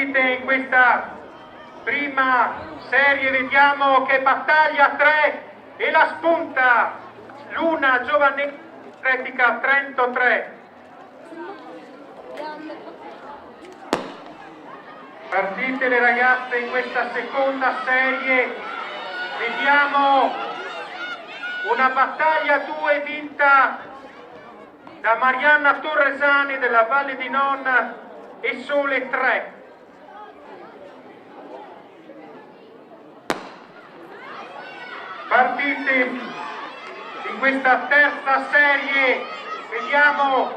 Partite in questa prima serie, vediamo che battaglia 3 e la spunta Luna Giovanetti Atletica Trento 3. Partite le ragazze in questa seconda serie, vediamo una battaglia 2 vinta da Marianna Torresani della Valle di Non e Sole 3. Partite in questa terza serie, vediamo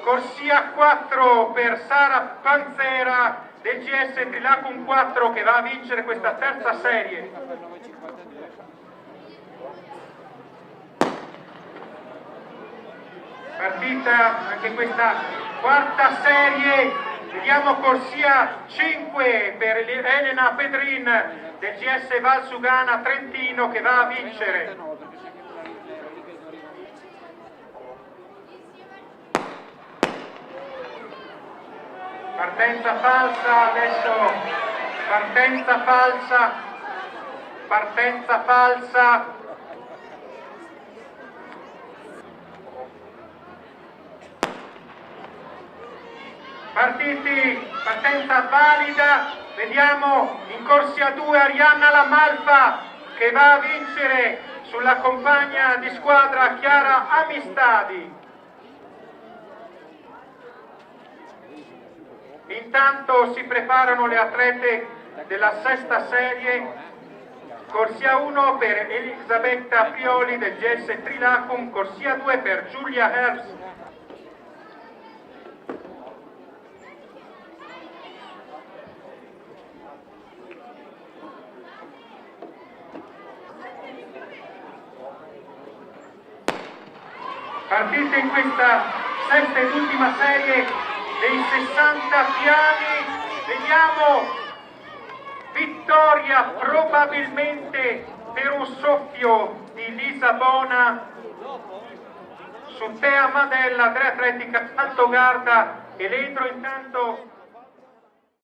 corsia 4 per Sara Panzera del GS Trilacum 4 che va a vincere questa terza serie. Partita anche questa quarta serie, vediamo corsia 5 per Elena Pedrin del GS Valsugana Trentino che va a vincere. Partenza falsa adesso, partenza falsa, partenza falsa. Partiti, partenza valida, vediamo in corsia 2 Arianna Lamalfa che va a vincere sulla compagna di squadra Chiara Amistadi. Intanto si preparano le atlete della sesta serie, corsia 1 per Elisabetta Prioli del GS Trilacum, corsia 2 per Giulia Herbst. Partite in questa sesta ed ultima serie dei 60 piani, vediamo vittoria probabilmente per un soffio di Lisabona su Tea Madella, Atletica Altogarda e Ledro. Intanto